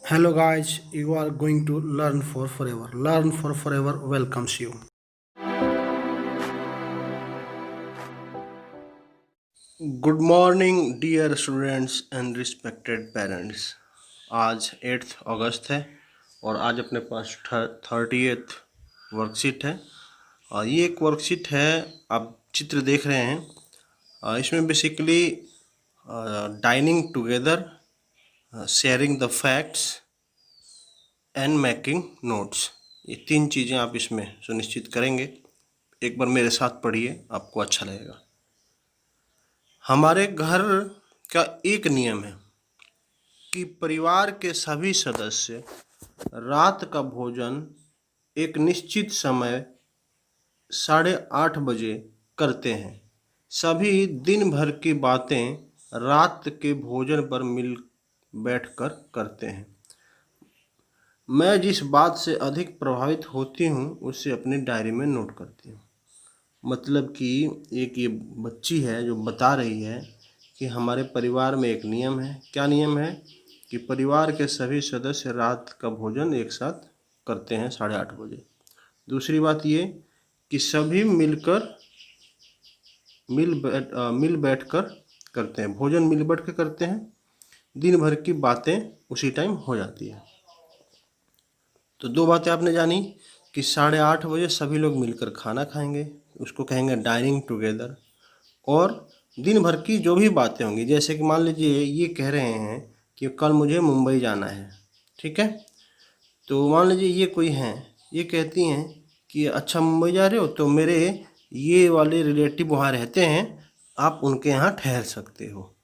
Hello guys, you are going to learn for forever. Learn for forever welcomes you. Good morning dear students and respected parents. आज 8 अगस्त है और आज अपने पास 30th worksheet है। और ये एक वर्कशीट है, आप चित्र देख रहे हैं। इसमें basically dining together, sharing the facts and making notes, ये 3 चीज़ें आप इसमें सुनिश्चित करेंगे। एक बार मेरे साथ पढ़िए, आपको अच्छा लगेगा। हमारे घर का एक नियम है कि परिवार के सभी सदस्य रात का भोजन एक निश्चित समय 8:30 बजे करते हैं। सभी दिन भर की बातें रात के भोजन पर मिल बैठकर करते हैं। मैं जिस बात से अधिक प्रभावित होती हूँ उसे अपनी डायरी में नोट करती हूँ। मतलब कि एक ये बच्ची है जो बता रही है कि हमारे परिवार में एक नियम है। क्या नियम है? कि परिवार के सभी सदस्य रात का भोजन एक साथ करते हैं 8:30 बजे। दूसरी बात ये कि सभी मिल बैठकर करते हैं, भोजन मिल बैठ कर करते हैं। दिन भर की बातें उसी टाइम हो जाती है। तो 2 बातें आपने जानी कि 8:30 बजे सभी लोग मिलकर खाना खाएंगे, उसको कहेंगे डाइनिंग टुगेदर। और दिन भर की जो भी बातें होंगी, जैसे कि मान लीजिए ये कह रहे हैं कि कल मुझे मुंबई जाना है, ठीक है। तो मान लीजिए ये कोई हैं, ये कहती हैं कि अच्छा मुंबई जा रहे हो तो मेरे ये वाले रिलेटिव वहाँ रहते हैं, आप उनके यहाँ ठहर सकते हो,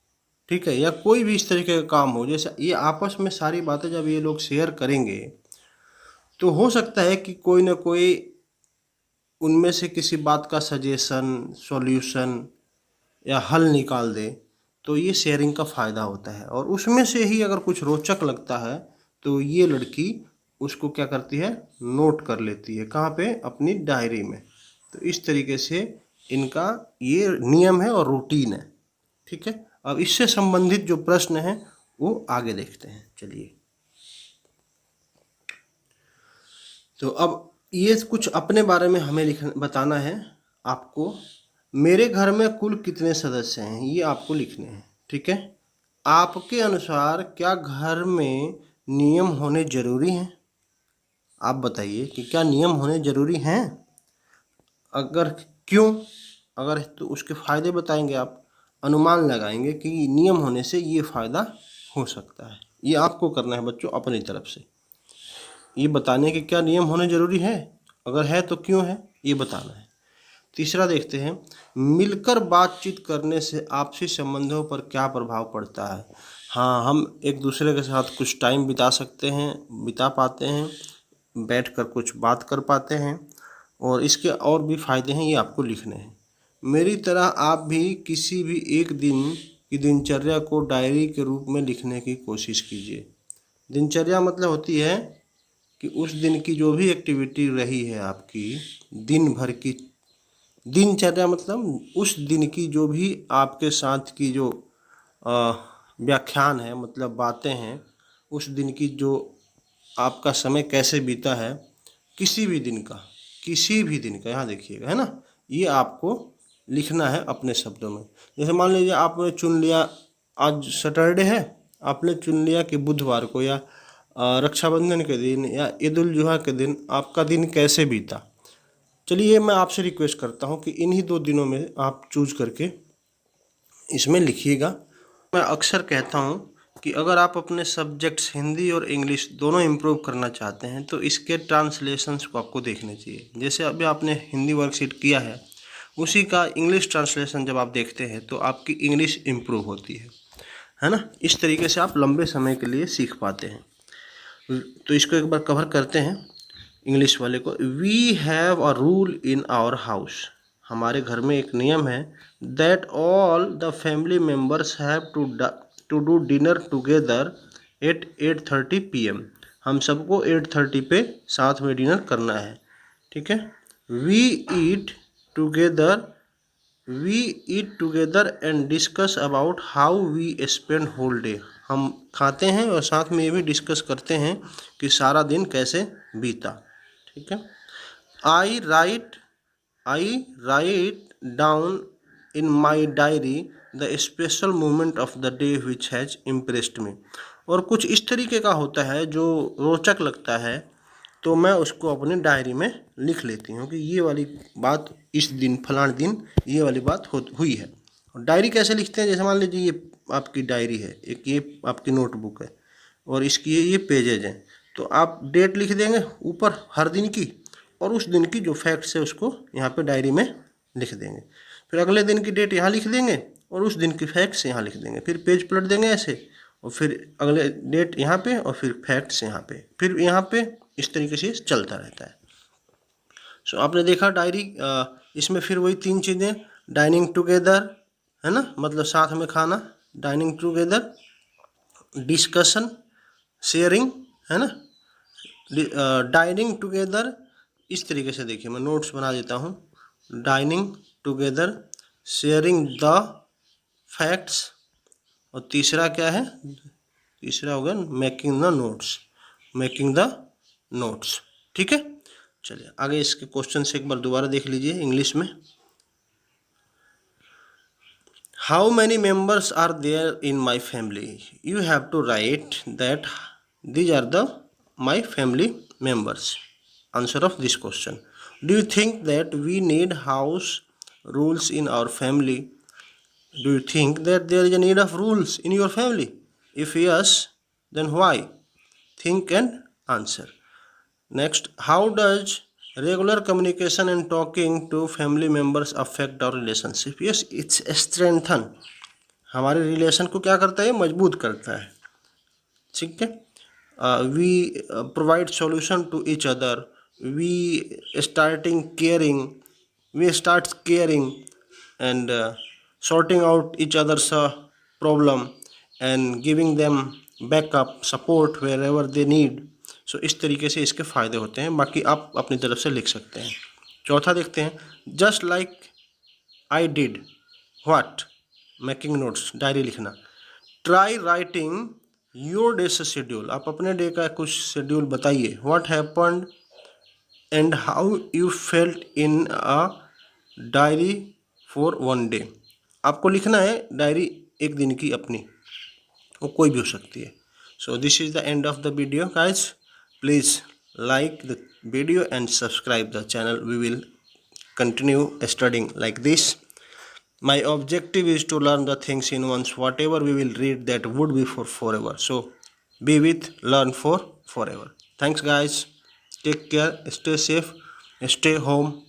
ठीक है। या कोई भी इस तरीके का काम हो, जैसे ये आपस में सारी बातें जब ये लोग शेयर करेंगे तो हो सकता है कि कोई ना कोई उनमें से किसी बात का सजेशन, सॉल्यूशन या हल निकाल दे। तो ये शेयरिंग का फ़ायदा होता है। और उसमें से ही अगर कुछ रोचक लगता है तो ये लड़की उसको क्या करती है, नोट कर लेती है। कहाँ पे? अपनी डायरी में। तो इस तरीके से इनका ये नियम है और रूटीन है, ठीक है। अब इससे संबंधित जो प्रश्न हैं वो आगे देखते हैं, चलिए। तो अब ये कुछ अपने बारे में हमें बताना है आपको। मेरे घर में कुल कितने सदस्य हैं, ये आपको लिखने हैं, ठीक है। आपके अनुसार क्या घर में नियम होने जरूरी हैं? आप बताइए कि क्या नियम होने जरूरी हैं? अगर क्यों, अगर तो उसके फ़ायदे बताएंगे आप। अनुमान लगाएंगे कि नियम होने से ये फ़ायदा हो सकता है। ये आपको करना है बच्चों अपनी तरफ से। ये बताने कि क्या नियम होने जरूरी है, अगर है तो क्यों है, ये बताना है। तीसरा देखते हैं, मिलकर बातचीत करने से आपसी संबंधों पर क्या प्रभाव पड़ता है। हाँ, हम एक दूसरे के साथ कुछ टाइम बिता पाते हैं, बैठकर कुछ बात कर पाते हैं। और इसके और भी फ़ायदे हैं, ये आपको लिखने हैं। मेरी तरह आप भी किसी भी एक दिन की दिनचर्या को डायरी के रूप में लिखने की कोशिश कीजिए। दिनचर्या मतलब होती है कि उस दिन की जो भी एक्टिविटी रही है आपकी, दिन भर की दिनचर्या मतलब उस दिन की जो भी आपके साथ की जो व्याख्यान है, मतलब बातें हैं, उस दिन की जो आपका समय कैसे बीता है, किसी भी दिन का यहाँ देखिएगा, है ना। ये आपको लिखना है अपने शब्दों में। जैसे मान लीजिए आपने चुन लिया, आज सैटरडे है, आपने चुन लिया कि बुधवार को या रक्षाबंधन के दिन या ईद उल जुहा के दिन आपका दिन कैसे बीता। चलिए, मैं आपसे रिक्वेस्ट करता हूँ कि इन्हीं 2 दिनों में आप चूज करके इसमें लिखिएगा। मैं अक्सर कहता हूँ कि अगर आप अपने सब्जेक्ट्स हिंदी और इंग्लिश दोनों इम्प्रूव करना चाहते हैं तो इसके ट्रांसलेशंस को आपको देखने चाहिए। जैसे अभी आपने हिंदी वर्कशीट किया है, उसी का इंग्लिश ट्रांसलेशन जब आप देखते हैं तो आपकी इंग्लिश इम्प्रूव होती है ना। इस तरीके से आप लंबे समय के लिए सीख पाते हैं। तो इसको एक बार कवर करते हैं, इंग्लिश वाले को। We have a rule in our house. हमारे घर में एक नियम है, that all the family members have to do dinner together at 8:30 PM। हम सबको 8:30 पे साथ में डिनर करना है, ठीक है। We eat together and discuss about how we spend whole day. हम खाते हैं और साथ में ये भी डिस्कस करते हैं कि सारा दिन कैसे बीता। ठीक है। I write down in my diary the special moment of the day which has impressed me. और कुछ इस तरीके का होता है जो रोचक लगता है, तो मैं उसको अपनी डायरी में लिख लेती हूँ कि ये वाली बात इस दिन फलाने दिन ये वाली बात हुई है। और डायरी कैसे लिखते हैं, जैसे मान लीजिए ये आपकी डायरी है, एक ये आपकी नोटबुक है और इसकी ये पेजेज हैं, तो आप डेट लिख देंगे ऊपर हर दिन की, और उस दिन की जो फैक्ट्स है उसको यहाँ पे डायरी में लिख देंगे। फिर अगले दिन की डेट यहाँ लिख देंगे और उस दिन की फैक्ट्स यहाँ लिख देंगे। फिर पेज पलट देंगे ऐसे, और फिर अगले डेट यहाँ पे और फिर फैक्ट्स यहाँ पे, फिर यहाँ पे, इस तरीके से चलता रहता है। सो आपने देखा डायरी, इसमें फिर वही 3 चीज़ें, डाइनिंग टुगेदर है ना, मतलब साथ में खाना, डाइनिंग टुगेदर, डिस्कशन, शेयरिंग है ना, डाइनिंग टुगेदर। इस तरीके से देखिए मैं नोट्स बना देता हूँ, dining together, sharing the facts, और तीसरा क्या है, तीसरा होगा मेकिंग द नोट्स। ठीक है। चलिए आगे इसके क्वेश्चन से एक बार दोबारा देख लीजिए इंग्लिश में। How many members are there in my family, you have to write that these are the my family members. Answer of this question, do you think that we need house rules in our family? Do you think that there is a need of rules in your family? If yes, then why? Think and answer. Next, how does regular communication and talking to family members affect our relationship? Yes, it's strengthen. हमारे relation को क्या करता है, मजबूत करता है। ठीक है। We provide solution to each other. We start caring and sorting out each other's problem and giving them backup support wherever they need. सो इस तरीके से इसके फ़ायदे होते हैं, बाकी आप अपनी तरफ से लिख सकते हैं। चौथा देखते हैं, just like I did what, making notes, diary लिखना। Try writing your day schedule, आप अपने डे का कुछ शेड्यूल बताइए। What happened and how you felt in a diary for 1 day. आपको लिखना है डायरी एक दिन की अपनी, वो कोई भी हो सकती है। So this is the end of the video guys, please like the video and subscribe the channel. We will continue studying like this. My objective is to learn the things in once. Whatever we will read, that would be for forever. So be with learn for forever. Thanks guys, take care, stay safe, stay home.